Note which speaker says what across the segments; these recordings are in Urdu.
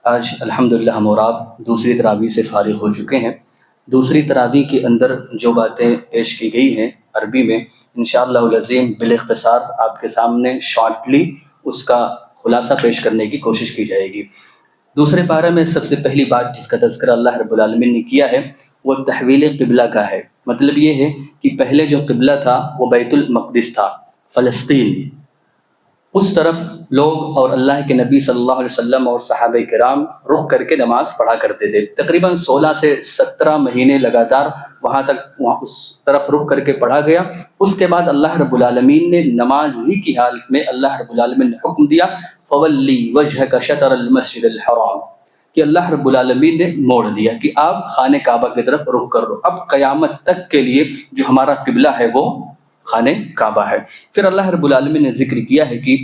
Speaker 1: آج الحمدللہ ہم اور آپ دوسری تراویح سے فارغ ہو چکے ہیں۔ دوسری تراویح کے اندر جو باتیں پیش کی گئی ہیں عربی میں، انشاءاللہ العظیم بالاختصار آپ کے سامنے شارٹلی اس کا خلاصہ پیش کرنے کی کوشش کی جائے گی۔ دوسرے پارہ میں سب سے پہلی بات جس کا تذکرہ اللہ رب العالمین نے کیا ہے وہ تحویل قبلہ کا ہے۔ مطلب یہ ہے کہ پہلے جو قبلہ تھا وہ بیت المقدس تھا، فلسطین، اس طرف لوگ اور اللہ کے نبی صلی اللہ علیہ وسلم اور صحابہ کرام رخ کر کے نماز پڑھا کرتے تھے۔ تقریباً 16 سے 17 مہینے لگاتار وہاں اس طرف رخ کر کے پڑھا گیا۔ اس کے بعد اللہ رب العالمین نے نماز ہی کی حالت میں اللہ رب العالمین نے حکم دیا فولی وجہک شطر المسجد الحرام، کہ اللہ رب العالمین نے موڑ دیا کہ آپ خانہ کعبہ کی طرف رخ کر دو۔ اب قیامت تک کے لیے جو ہمارا قبلہ ہے وہ خانہ کعبہ ہے۔ پھر اللہ رب العالمین نے ذکر کیا ہے کہ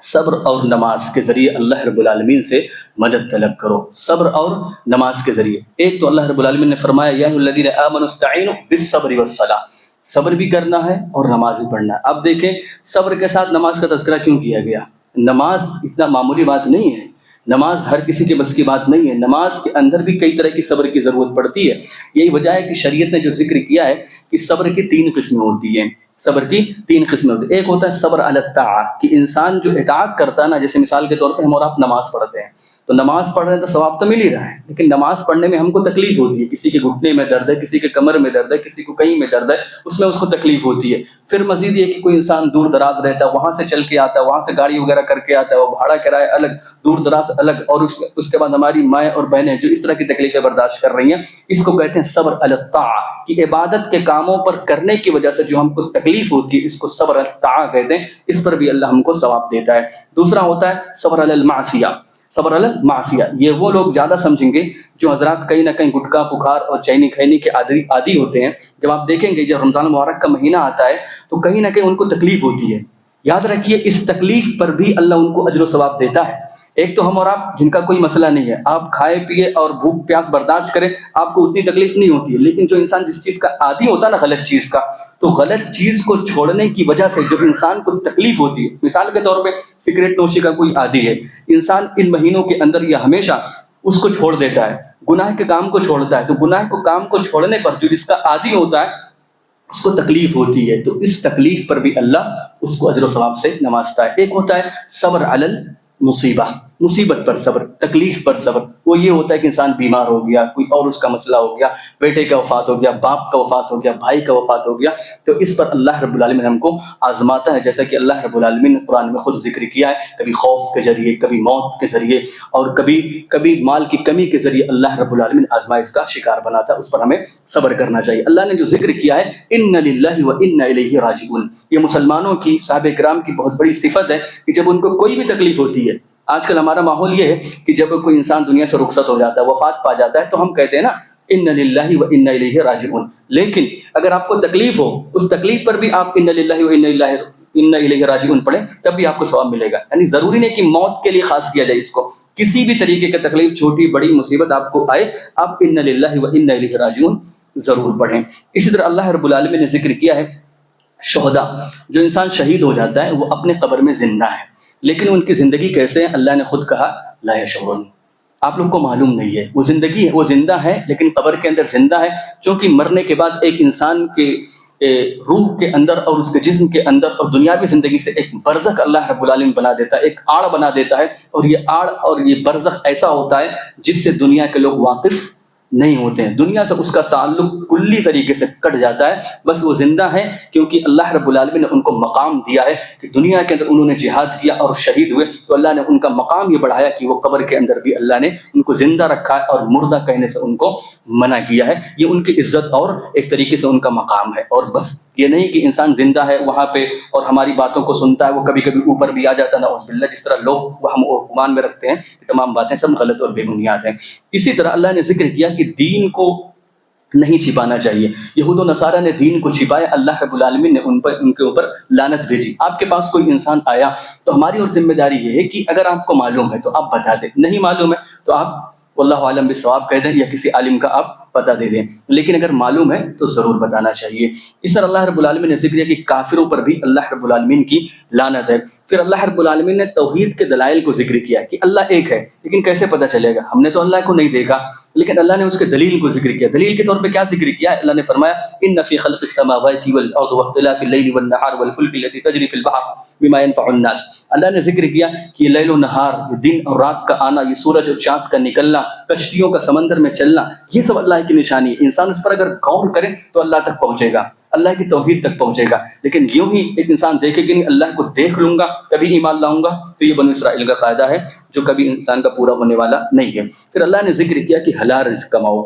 Speaker 1: صبر اور نماز کے ذریعے اللہ رب العالمین سے مدد طلب کرو، صبر اور نماز کے ذریعے۔ ایک تو اللہ رب العالمین نے فرمایا یا ایھا الذین آمنوا استعینوا بالصبر والصلاۃ، صبر بھی کرنا ہے اور نماز بھی پڑھنا ہے۔ اب دیکھیں صبر کے ساتھ نماز کا تذکرہ کیوں کیا گیا؟ نماز اتنا معمولی بات نہیں ہے، نماز ہر کسی کے بس کی بات نہیں ہے، نماز کے اندر بھی کئی طرح کی صبر کی ضرورت پڑتی ہے۔ یہی وجہ ہے کہ شریعت نے جو ذکر کیا ہے کہ صبر کی 3 قسمیں ہوتی ہیں، صبر کی 3 قسمیں ہوتی ہیں۔ ایک ہوتا ہے صبر علی الطاعہ، کہ انسان جو اطاعت کرتا ہے نا، جیسے مثال کے طور پہ ہم اور آپ نماز پڑھتے ہیں تو نماز پڑھ رہے ہیں تو ثواب تو مل ہی رہا ہے، لیکن نماز پڑھنے میں ہم کو تکلیف ہوتی ہے، کسی کے گھٹنے میں درد ہے، کسی کے کمر میں درد ہے، کسی کو کہیں میں درد ہے، اس میں اس کو تکلیف ہوتی ہے۔ پھر مزید یہ کہ کوئی انسان دور دراز رہتا ہے، وہاں سے چل کے آتا ہے، وہاں سے گاڑی وغیرہ کر کے آتا ہے، وہ بھاڑا کرایہ الگ، دور دراز الگ، اور اس کے بعد ہماری مائیں اور بہنیں جو اس طرح کی تکلیفیں برداشت کر رہی ہیں، اس کو کہتے ہیں صبر علی الطاعہ، کہ عبادت کے کاموں پر کرنے کی وجہ سے جو ہم کو تکلیف ہوتی ہے اس کو صبر علی الطاعہ کہتے ہیں، اس پر بھی اللہ ہم کو ثواب دیتا ہے۔ دوسرا ہوتا ہے صبر علی المعصیہ، صبر علی المعصیہ، یہ وہ لوگ زیادہ سمجھیں گے جو حضرات کہیں نہ کہیں گٹکا پکار اور چینی کھینی کے عادی ہوتے ہیں۔ جب آپ دیکھیں گے جب رمضان مبارک کا مہینہ آتا ہے تو کہیں نہ کہیں ان کو تکلیف ہوتی ہے، یاد رکھیے اس تکلیف پر بھی اللہ ان کو اجر و ثواب دیتا ہے۔ ایک تو ہم اور آپ جن کا کوئی مسئلہ نہیں ہے، آپ کھائے پیے اور بھوک پیاس برداشت کریں، آپ کو اتنی تکلیف نہیں ہوتی ہے، لیکن جو انسان جس چیز کا عادی ہوتا ہے نا غلط چیز کا، تو غلط چیز کو چھوڑنے کی وجہ سے جو انسان کو تکلیف ہوتی ہے، مثال کے طور پہ سگریٹ نوشی کا کوئی عادی ہے، انسان ان مہینوں کے اندر یا ہمیشہ اس کو چھوڑ دیتا ہے، گناہ کے کام کو چھوڑتا ہے، تو گناہ کو کام کو چھوڑنے پر جو جس کا عادی ہوتا ہے اس کو تکلیف ہوتی ہے، تو اس تکلیف پر بھی اللہ اس کو اجر و ثواب سے نوازتا ہے۔ ایک ہوتا ہے صبر علی المصیبہ، مصیبت پر صبر، تکلیف پر صبر، وہ یہ ہوتا ہے کہ انسان بیمار ہو گیا، کوئی اور اس کا مسئلہ ہو گیا، بیٹے کا وفات ہو گیا، باپ کا وفات ہو گیا، بھائی کا وفات ہو گیا، تو اس پر اللہ رب العالمین ہم کو آزماتا ہے، جیسا کہ اللہ رب العالمین نے قرآن میں خود ذکر کیا ہے، کبھی خوف کے ذریعے، کبھی موت کے ذریعے، اور کبھی مال کی کمی کے ذریعے اللہ رب العالمین آزمائش کا شکار بناتا ہے، اس پر ہمیں صبر کرنا چاہیے۔ اللہ نے جو ذکر کیا ہے ان للہ و انا الیہ راجعون، یہ مسلمانوں کی، صحابہ کرام کی بہت بڑی صفت ہے کہ جب ان کو کوئی بھی تکلیف ہوتی ہے، آج کل ہمارا ماحول یہ ہے کہ جب کوئی انسان دنیا سے رخصت ہو جاتا ہے، وفات پا جاتا ہے، تو ہم کہتے ہیں نا ان للہ و انا الیہ راجعون، لیکن اگر آپ کو تکلیف ہو، اس تکلیف پر بھی آپ ان للہ و انا الیہ راجعون پڑھیں، تب بھی آپ کو ثواب ملے گا۔ یعنی ضروری نہیں کہ موت کے لیے خاص کیا جائے اس کو، کسی بھی طریقے کا تکلیف، چھوٹی بڑی مصیبت آپ کو آئے، آپ ان للہ و انا الیہ راجعون ضرور پڑھیں۔ اسی طرح اللہ رب العالمین نے ذکر کیا ہے شہداء، جو انسان شہید ہو جاتا ہے وہ اپنے قبر میں زندہ ہے، لیکن ان کی زندگی کیسے ہے؟ اللہ نے خود کہا لا یشعرون، آپ لوگ کو معلوم نہیں ہے، وہ زندگی ہے، وہ زندہ ہے لیکن قبر کے اندر زندہ ہے، چونکہ مرنے کے بعد ایک انسان کے روح کے اندر اور اس کے جسم کے اندر اور دنیاوی زندگی سے ایک برزخ اللہ رب العالمین بنا دیتا ہے، ایک آڑ بنا دیتا ہے، اور یہ آڑ اور یہ برزخ ایسا ہوتا ہے جس سے دنیا کے لوگ واقف نہیں ہوتے ہیں، دنیا سے اس کا تعلق کلی طریقے سے کٹ جاتا ہے، بس وہ زندہ ہیں کیونکہ اللہ رب العالمین نے ان کو مقام دیا ہے کہ دنیا کے اندر انہوں نے جہاد کیا اور شہید ہوئے، تو اللہ نے ان کا مقام یہ بڑھایا کہ وہ قبر کے اندر بھی اللہ نے ان کو زندہ رکھا ہے اور مردہ کہنے سے ان کو منع کیا ہے۔ یہ ان کی عزت اور ایک طریقے سے ان کا مقام ہے، اور بس یہ نہیں کہ انسان زندہ ہے وہاں پہ اور ہماری باتوں کو سنتا ہے، وہ کبھی کبھی اوپر بھی آ جاتا ہے، نعوذ باللہ، جس طرح لوگ ہم گمان میں رکھتے ہیں، یہ تمام باتیں سب غلط اور بے بنیاد ہیں۔ اسی طرح اللہ نے ذکر کیا کہ دین کو نہیں چھپانا چاہیے، یہود و نصارہ نے دین کو چھپایا، اللہ رب العالمین نے ان کے اوپر لعنت بھیجی۔ آپ کے پاس کوئی انسان آیا تو ہماری اور ذمہ داری یہ ہے کہ اگر آپ کو معلوم ہے تو آپ بتا دیں، نہیں معلوم ہے تو آپ واللہ عالم بالصواب کہہ دیں یا کسی عالم کا آپ پتہ دے دیں، لیکن اگر معلوم ہے تو ضرور بتانا چاہیے۔ اس طرح اللہ رب العالمین نے ذکر کیا کہ کافروں پر بھی اللہ رب العالمین کی لعنت ہے۔ پھر اللہ رب العالمین نے توحید کے دلائل کو ذکر کیا کہ اللہ ایک ہے، لیکن کیسے پتہ چلے گا؟ ہم نے تو اللہ کو نہیں دیکھا، لیکن اللہ نے اس کے دلیل کو ذکر کیا۔ دلیل کے طور پہ کیا ذکر کیا؟ اللہ نے فرمایا ان فی خلق السماوات والارض واختلاف اللیل والنہار والفلک التي تجری فی البحر بما ينفع الناس۔ اللہ نے ذکر کیا کہ یہ لیل و نہار، یہ دن اور رات کا آنا، یہ سورج اور چاند کا نکلنا، کشتیوں کا سمندر میں چلنا، یہ سب اللہ کی نشانی ہے۔ انسان اس پر اگر غور کرے تو اللہ تک پہنچے گا، اللہ کی توحید تک پہنچے گا۔ لیکن یوں ہی ایک انسان دیکھے کہ نہیں اللہ کو دیکھ لوں گا کبھی ایمان لاؤں گا، تو یہ بنو اسرائیل کا قاعدہ ہے جو کبھی انسان کا پورا ہونے والا نہیں ہے۔ پھر اللہ نے ذکر کیا کہ حلال رزق کماؤ،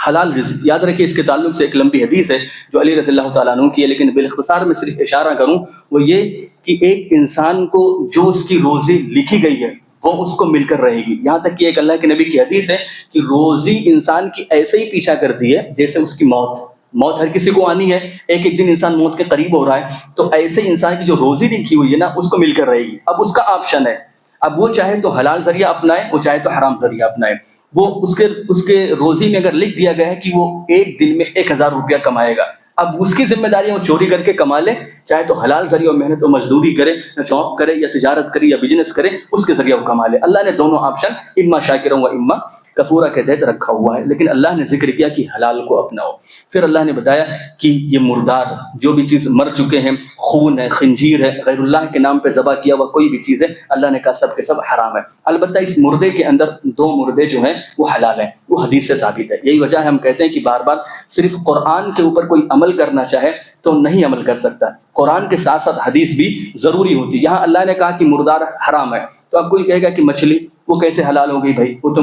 Speaker 1: حلال رزق۔ یاد رکھیں اس کے تعلق سے ایک لمبی حدیث ہے جو علی رضی اللہ تعالیٰ عنہ کی ہے، لیکن بالاختصار میں صرف اشارہ کروں، وہ یہ کہ ایک انسان کو جو اس کی روزی لکھی گئی ہے وہ اس کو مل کر رہے گی۔ یہاں تک کہ ایک اللہ کے نبی کی حدیث ہے کہ روزی انسان کی ایسے ہی پیچھا کرتی ہے جیسے اس کی موت ہر کسی کو آنی ہے، ایک دن انسان موت کے قریب ہو رہا ہے، تو ایسے انسان کی جو روزی لکھی ہوئی ہے نا اس کو مل کر رہے گی۔ اب اس کا آپشن ہے، اب وہ چاہے تو حلال ذریعہ اپنائے، وہ چاہے تو حرام ذریعہ اپنائے۔ وہ اس کے روزی میں اگر لکھ دیا گیا ہے کہ وہ ایک دن میں 1000 روپیہ کمائے گا، اب اس کی ذمہ داری ہے وہ چوری کر کے کما لے، چاہے تو حلال ذریعہ محنت و مزدوری کرے، یا جاب کرے یا تجارت کرے یا بزنس کرے، اس کے ذریعہ وہ کما لے۔ اللہ نے دونوں آپشن اما شاکرا و اما کفورا کے تحت رکھا ہوا ہے، لیکن اللہ نے ذکر کیا کہ حلال کو اپناؤ۔ پھر اللہ نے بتایا کہ یہ مردار جو بھی چیز مر چکے ہیں، خون ہے، خنجیر ہے، غیر اللہ کے نام پہ ذبح کیا ہوا کوئی بھی چیز ہے، اللہ نے کہا سب کے سب حرام ہے۔ البتہ اس مردے کے اندر 2 مردے جو ہیں وہ حلال ہیں، وہ حدیث سے ثابت ہے۔ یہی وجہ ہے ہم کہتے ہیں کہ بار بار صرف قرآن کے اوپر کوئی عمل کرنا چاہے تو نہیں عمل کر سکتا، قرآن کے ساتھ ساتھ حدیث بھی ضروری ہوتی ہے۔ یہاں اللہ نے کہا کہ مردار حرام ہے، تو اب کوئی کہے گا کہ مچھلی وہ کیسے حلال ہو گئی؟ بھائی وہ تو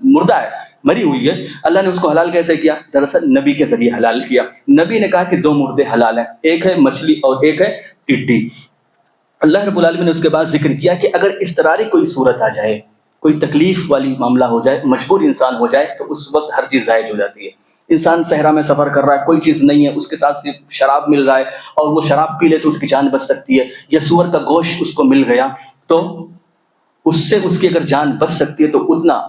Speaker 1: مردہ ہے، مری ہوئی ہے، اللہ نے اس کو حلال کیسے کیا؟ دراصل نبی کے ذریعے حلال کیا۔ نبی نے کہا کہ 2 مردے حلال ہیں، ایک ہے مچھلی اور ایک ہے ٹڈی۔ اللہ رب العالمین نے اس کے بعد ذکر کیا کہ اگر اضطراری کوئی صورت آ جائے، کوئی تکلیف والی معاملہ ہو جائے، مجبور انسان ہو جائے، تو اس وقت ہر چیز جائز ہو جاتی ہے۔ انسان صحرا میں سفر کر رہا ہے، کوئی چیز نہیں ہے، اس کے ساتھ صرف شراب مل رہا ہے اور وہ شراب پی لے تو اس کی جان بچ سکتی ہے، یا سور کا گوشت اس کو مل گیا تو اس سے اس کی اگر جان بچ سکتی ہے، تو اتنا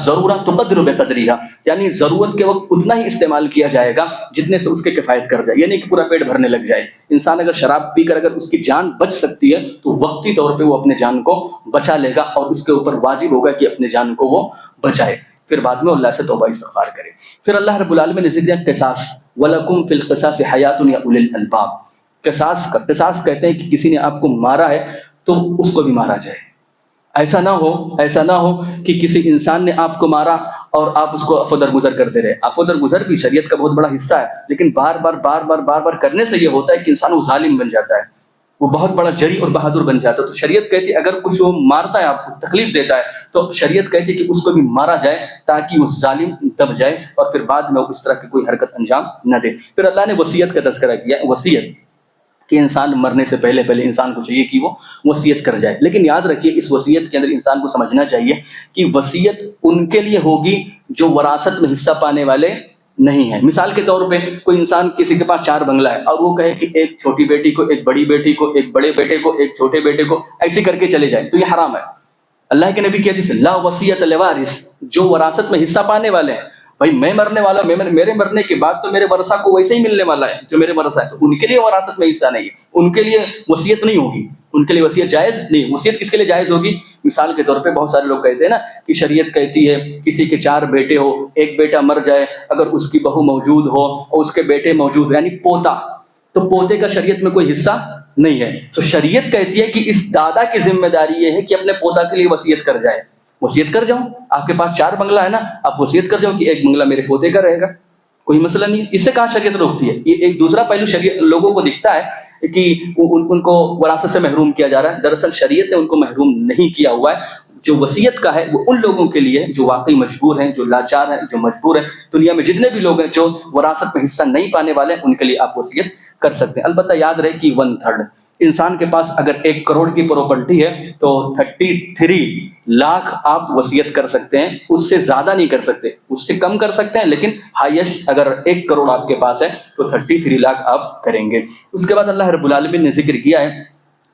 Speaker 1: ضرورت تقدر بقدریہا، یعنی ضرورت کے وقت اتنا ہی استعمال کیا جائے گا جتنے سے اس کے کفایت کر جائے، یعنی کہ پورا پیٹ بھرنے لگ جائے۔ انسان اگر شراب پی کر اگر اس کی جان بچ سکتی ہے تو وقتی طور پہ وہ اپنے جان کو بچا لے گا، اور اس کے اوپر واجب ہوگا کہ اپنے جان کو وہ بچائے، پھر بعد میں اللہ سے توبہ استغفار کرے۔ پھر اللہ رب العالمین نے ذکر کیا قصاص، وَلَكُمْ فِي الْقِصَاصِ حَيَاةٌ يَا أُولِي الْأَلْبَابِ۔ قصاص کہتے ہیں کہ کسی نے آپ کو مارا ہے تو اس کو بھی مارا جائے۔ ایسا نہ ہو کہ کسی انسان نے آپ کو مارا اور آپ اس کو عفو درگزر کرتے رہے۔ عفو درگزر بھی شریعت کا بہت بڑا حصہ ہے، لیکن بار بار کرنے سے یہ ہوتا ہے کہ انسان وہ ظالم بن جاتا ہے، وہ بہت بڑا جری اور بہادر بن جاتا ہے۔ تو شریعت کہتی ہے اگر کچھ وہ مارتا ہے، آپ کو تکلیف دیتا ہے، تو شریعت کہتی ہے کہ اس کو بھی مارا جائے تاکہ وہ ظالم دب جائے اور پھر بعد میں اس طرح کی کوئی حرکت انجام نہ دے۔ پھر اللہ نے وصیت کا تذکرہ کیا، وصیت کہ انسان مرنے سے پہلے انسان کو چاہیے کہ وہ وصیت کر جائے، لیکن یاد رکھیے اس وصیت کے اندر انسان کو سمجھنا چاہیے کہ وصیت ان کے لیے ہوگی جو وراثت میں حصہ پانے والے نہیں ہیں۔ مثال کے طور پہ کوئی انسان کسی کے پاس 4 بنگلہ ہے اور وہ کہے کہ ایک چھوٹی بیٹی کو، ایک بڑی بیٹی کو، ایک بڑے بیٹے کو، ایک چھوٹے بیٹے کو، ایسے کر کے چلے جائے، تو یہ حرام ہے۔ اللہ کے نبی کی حدیث لا وصیت لوارث، جو وراثت میں حصہ پانے والے ہیں، بھائی میں مرنے والا، میرے مرنے کے بعد تو میرے ورثہ کو ویسے ہی ملنے والا ہے جو میرے ورثہ ہے، تو ان کے لیے وراثت میں حصہ نہیں ہے، ان کے لیے وصیت نہیں ہوگی، ان کے لیے وصیت جائز نہیں۔ وصیت کس کے لیے جائز ہوگی؟ مثال کے طور پہ بہت سارے لوگ کہتے ہیں نا کہ شریعت کہتی ہے کسی کے 4 بیٹے ہو، ایک بیٹا مر جائے، اگر اس کی بہو موجود ہو اور اس کے بیٹے موجود ہو، یعنی پوتا، تو پوتے کا شریعت میں کوئی حصہ نہیں ہے۔ تو شریعت کہتی ہے کہ اس دادا کی ذمہ داری یہ ہے کہ اپنے پوتا کے لیے وصیت کر جائے۔ وصیت کر جاؤ، آپ کے پاس 4 بنگلہ ہے نا، آپ وصیت کر جاؤ کہ ایک بنگلہ میرے پوتے کا رہے گا، کوئی مسئلہ نہیں۔ اس سے کہاں شریعت روکتی ہے؟ یہ ایک دوسرا پہلو شریعت لوگوں کو دکھتا ہے کہ ان کو وراثت سے محروم کیا جا رہا ہے، دراصل شریعت نے ان کو محروم نہیں کیا ہوا ہے۔ جو وصیت کا ہے وہ ان لوگوں کے لیے جو واقعی مجبور ہیں، جو لاچار ہیں، جو مجبور ہیں، دنیا میں جتنے بھی لوگ ہیں جو وراثت میں حصہ نہیں پانے والے ہیں، ان کے لیے آپ وصیت کر سکتے ہیں۔ البتہ یاد رہے کہ 1/3 انسان کے پاس اگر 1 کروڑ کی پراپرٹی ہے تو 33 لاکھ آپ وصیت کر سکتے ہیں، اس سے زیادہ نہیں کر سکتے، اس سے کم کر سکتے ہیں، لیکن ہائیسٹ اگر 1 کروڑ آپ کے پاس ہے تو 33 لاکھ آپ کریں گے۔ اس کے بعد اللہ رب العالمین نے ذکر کیا ہے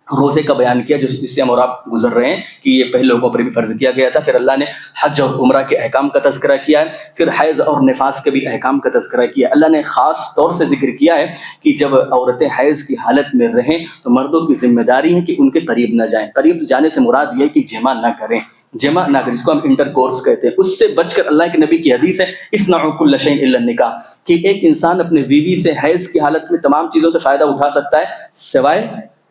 Speaker 1: روزے کا بیان کیا جس سے ہم اور آپ گزر رہے ہیں کہ یہ پہلے لوگوں پر بھی فرض کیا گیا تھا. پھر اللہ نے حج اور عمرہ کے احکام کا تذکرہ کیا ہے. پھر حیض اور نفاس کے بھی احکام کا تذکرہ کیا. اللہ نے خاص طور سے ذکر کیا ہے کہ جب عورتیں حیض کی حالت میں رہیں تو مردوں کی ذمہ داری ہے کہ ان کے قریب نہ جائیں. قریب جانے سے مراد یہ ہے کہ جمع نہ کریں، جمع نہ کریں، جس کو ہم انٹر کورس کہتے ہیں. اس سے بچ کر اللہ کے نبی کی حدیث ہے اصنعوا کل شیء الا النکاح، کہ ایک انسان اپنے بیوی سے حیض کی حالت میں تمام چیزوں سے فائدہ اٹھا سکتا ہے سوائے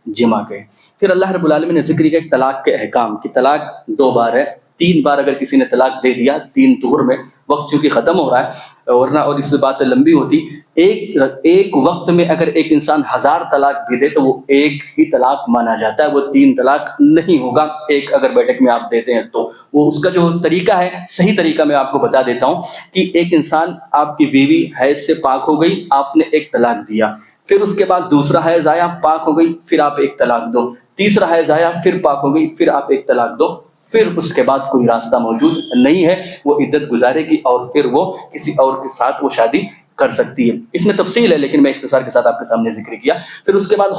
Speaker 1: جمع کے. پھر اللہ رب العالمین نے ذکر کیا طلاق کے احکام، کہ طلاق 2 بار ہے. 3 بار اگر کسی نے طلاق دے دیا 3 طہر میں، وقت چونکہ ختم ہو رہا ہے ورنہ اور اس سے بات لمبی ہوتی، ایک وقت میں اگر ایک انسان 1000 طلاق بھی دے تو وہ ایک ہی طلاق مانا جاتا ہے، وہ 3 طلاق نہیں ہوگا. ایک اگر بیٹھک میں آپ دیتے ہیں تو وہ اس کا جو طریقہ ہے، صحیح طریقہ میں آپ کو بتا دیتا ہوں کہ ایک انسان، آپ کی بیوی حیض سے پاک ہو گئی، آپ نے ایک طلاق دیا، پھر اس کے بعد دوسرا حیض آیا، پاک ہو گئی، پھر آپ ایک طلاق دو، تیسرا حیض آیا، پھر پاک ہو گئی، پھر آپ ایک طلاق دو. پھر اس کے بعد کوئی راستہ موجود نہیں ہے، وہ عدت گزارے گی اور پھر وہ کسی اور کے ساتھ وہ شادی کر سکتی ہے. اس میں تفصیل ہے لیکن میں اختصار کے ساتھ آپ کے سامنے ذکر کیا. پھر اس کے بعد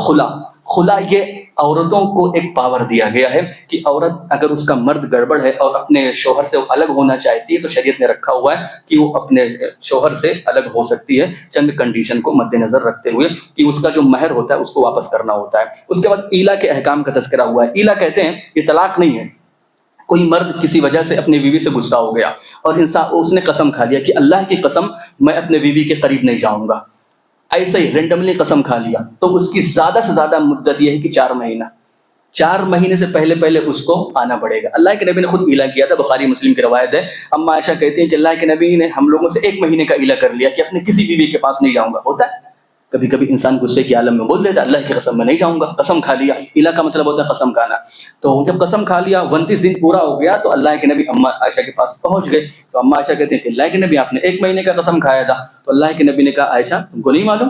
Speaker 1: خلا یہ عورتوں کو ایک پاور دیا گیا ہے کہ عورت اگر اس کا مرد گڑبڑ ہے اور اپنے شوہر سے الگ ہونا چاہتی ہے تو شریعت نے رکھا ہوا ہے کہ وہ اپنے شوہر سے الگ ہو سکتی ہے، چند کنڈیشن کو مد نظر رکھتے ہوئے کہ اس کا جو مہر ہوتا ہے اس کو واپس کرنا ہوتا ہے. اس کے بعد ایلا کے احکام کا تذکرہ ہوا ہے. ایلا کہتے ہیں یہ طلاق نہیں ہے. کوئی مرد کسی وجہ سے اپنی بیوی سے غصہ ہو گیا اور اس نے قسم کھا لیا کہ اللہ کی قسم میں اپنے بیوی کے قریب نہیں جاؤں گا، ایسے ہی رینڈملی قسم کھا لیا، تو اس کی زیادہ سے زیادہ مدت یہ ہے کہ 4 مہینہ. 4 مہینے سے پہلے اس کو آنا پڑے گا. اللہ کے نبی نے خود ایلا کیا تھا، بخاری مسلم کی روایت ہے. اما عائشہ کہتی ہیں کہ اللہ کے نبی نے ہم لوگوں سے 1 مہینے کا ایلا کر لیا کہ اپنے کسی بیوی کے پاس نہیں جاؤں گا. ہوتا ہے کبھی کبھی انسان غصے کے عالم میں بول دیتا ہے اللہ کی قسم میں نہیں جاؤں گا، قسم کھا لیا. ایلا کا مطلب ہوتا ہے قسم کھانا. تو جب قسم کھا لیا 29 دن پورا ہو گیا تو اللہ کے نبی اما عائشہ کے پاس پہنچ گئے. تو اما عائشہ کہتے ہیں کہ اللہ کے نبی آپ نے 1 مہینے کا قسم کھایا تھا. تو اللہ کے نبی نے کہا عائشہ تم کو نہیں معلوم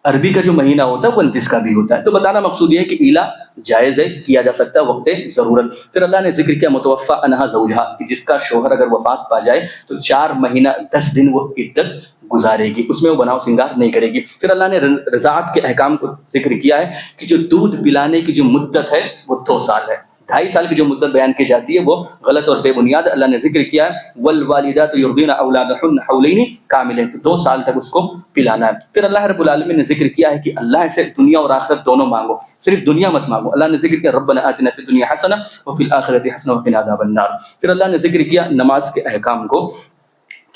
Speaker 1: عربی کا جو مہینہ ہوتا ہے 29 کا بھی ہوتا ہے. تو بتانا مقصود یہ ہے کہ ایلا جائز ہے، کیا جا سکتا ہے وقت ضرورت. پھر اللہ نے ذکر کیا متوفا عنہا زوجہا، کہ جس کا شوہر اگر وفات پا جائے تو 4 مہینہ 10 دن وہ عدت گزارے گی، اس میں وہ بناؤ سنگار نہیں کرے گی. پھر اللہ نے رضاعت کے احکام کو ذکر کیا ہے کہ جو دودھ پلانے کی جو مدت ہے وہ 2 سال ہے. 2.5 سال کی جو مدت بیان کی جاتی ہے وہ غلط اور بے بنیاد. اللہ نے ذکر کیا ہے والوالدات یرضعن اولادهن حولین کاملین، تو 2 سال تک اس کو پلانا ہے. پھر اللہ رب العالمین نے ذکر کیا ہے کہ اللہ سے دنیا اور آخرت دونوں مانگو، صرف دنیا مت مانگو. اللہ نے ذکر کیا ربنا آتنا فی الدنیا حسنہ وفی الآخرۃ حسنہ وقنا عذاب النار. پھر اللہ نے ذکر کیا نماز کے احکام کو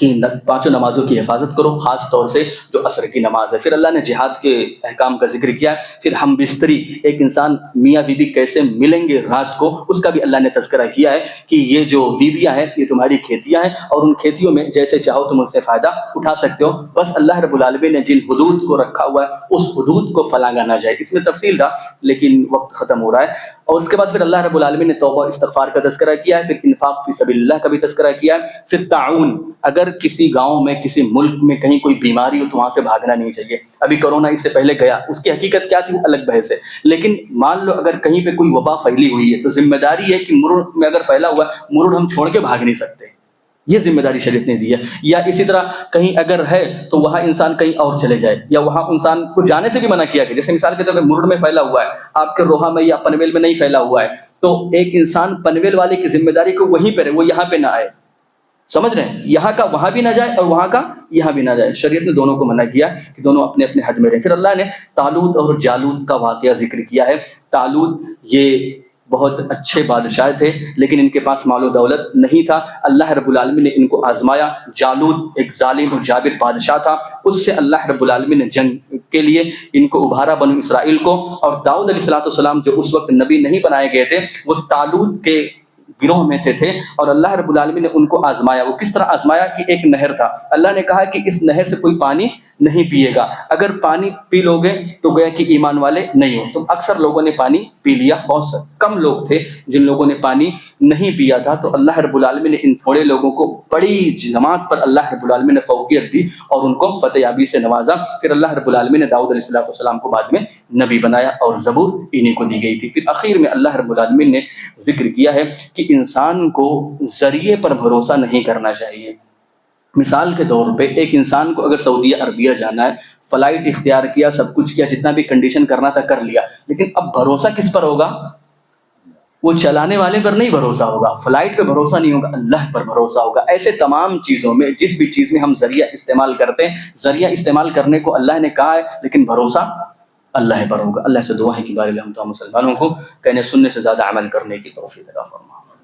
Speaker 1: کہ 5 نمازوں کی حفاظت کرو، خاص طور سے جو عصر کی نماز ہے. پھر اللہ نے جہاد کے احکام کا ذکر کیا. پھر ہم بستری، ایک انسان میاں بیوی کیسے ملیں گے رات کو، اس کا بھی اللہ نے تذکرہ کیا ہے کہ یہ جو بیویاں ہیں یہ تمہاری کھیتیاں ہیں اور ان کھیتیوں میں جیسے چاہو تم ان سے فائدہ اٹھا سکتے ہو، بس اللہ رب العالمین نے جن حدود کو رکھا ہوا ہے اس حدود کو فلانگا نہ جائے. اس میں تفصیل تھا لیکن وقت ختم ہو رہا ہے. اور اس کے بعد پھر اللہ رب العالمین نے توبہ استغفار کا تذکرہ کیا ہے. پھر انفاق فی سبیل اللہ کا بھی تذکرہ کیا ہے. پھر تعاون، اگر کسی گاؤں میں کسی ملک میں کہیں کوئی بیماری ہو تو وہاں سے بھاگنا نہیں چاہیے. ابھی کورونا اس سے پہلے گیا، اس کی حقیقت کیا تھی وہ الگ بحث ہے، لیکن مان لو اگر کہیں پہ کوئی وبا پھیلی ہوئی ہے تو ذمہ داری ہے کہ مرڈ میں اگر پھیلا ہوا ہے مرڈ ہم چھوڑ کے بھاگ نہیں سکتے، یہ ذمہ داری شریعت نے دی ہے. یا اسی طرح کہیں اگر ہے تو وہاں انسان کہیں اور چلے جائے، یا وہاں انسان کو جانے سے بھی منع کیا گیا. جیسے مثال کے طور پر مرڈ میں پھیلا ہوا ہے، آپ کے روہا میں یا پنویل میں نہیں پھیلا ہوا ہے، تو ایک انسان پنویل والے کی ذمہ داری کو وہیں پہ رہے، وہ یہاں پہ نہ آئے. سمجھ رہے ہیں، یہاں کا وہاں بھی نہ جائے اور وہاں کا یہاں بھی نہ جائے. شریعت نے دونوں کو منع کیا کہ دونوں اپنے اپنے حد میں رہیں. پھر اللہ نے طالوت اور جالوت کا واقعہ ذکر کیا ہے. طالوت یہ بہت اچھے بادشاہ تھے لیکن ان کے پاس مال و دولت نہیں تھا. اللہ رب العالمین نے ان کو آزمایا. جالوت ایک ظالم اور جابر بادشاہ تھا، اس سے اللہ رب العالمین نے جنگ کے لیے ان کو ابھارا بنو اسرائیل کو. اور داؤد علیہ السلام جو اس وقت نبی نہیں بنائے گئے تھے وہ طالوت کے گروہ میں سے تھے اور اللہ رب العالمین نے ان کو آزمایا. وہ کس طرح آزمایا کہ ایک نہر تھا، اللہ نے کہا کہ اس نہر سے کوئی پانی نہیں پیے گا، اگر پانی پی لو گے تو گویا کہ ایمان والے نہیں ہو. تو اکثر لوگوں نے پانی پی لیا، بہت کم لوگ تھے جن لوگوں نے پانی نہیں پیا تھا. تو اللہ رب العالمین نے ان تھوڑے لوگوں کو بڑی جماعت پر اللہ رب العالمین نے فوقیت دی اور ان کو فتح یابی سے نوازا. پھر اللہ رب العالمین نے داؤد علیہ السلام کو بعد میں نبی بنایا اور زبور انہی کو دی گئی تھی. پھر اخیر میں اللہ رب العالمین نے ذکر کیا ہے کہ انسان کو ذریعے پر بھروسہ نہیں کرنا چاہیے. مثال کے طور پہ ایک انسان کو اگر سعودیہ عربیہ جانا ہے، فلائٹ اختیار کیا، سب کچھ کیا، جتنا بھی کنڈیشن کرنا تھا کر لیا، لیکن اب بھروسہ کس پر ہوگا؟ وہ چلانے والے پر نہیں بھروسہ ہوگا، فلائٹ پہ بھروسہ نہیں ہوگا، اللہ پر بھروسہ ہوگا۔ ایسے تمام چیزوں میں، جس بھی چیز میں ہم ذریعہ استعمال کرتے ہیں، ذریعہ استعمال کرنے کو اللہ نے کہا ہے، لیکن بھروسہ اللہ پر ہوگا۔ اللہ سے دعا ہے کہ بارے ہم تمام مسلمانوں کو کہنے سننے سے زیادہ عمل کرنے کی توفیق عطا فرما۔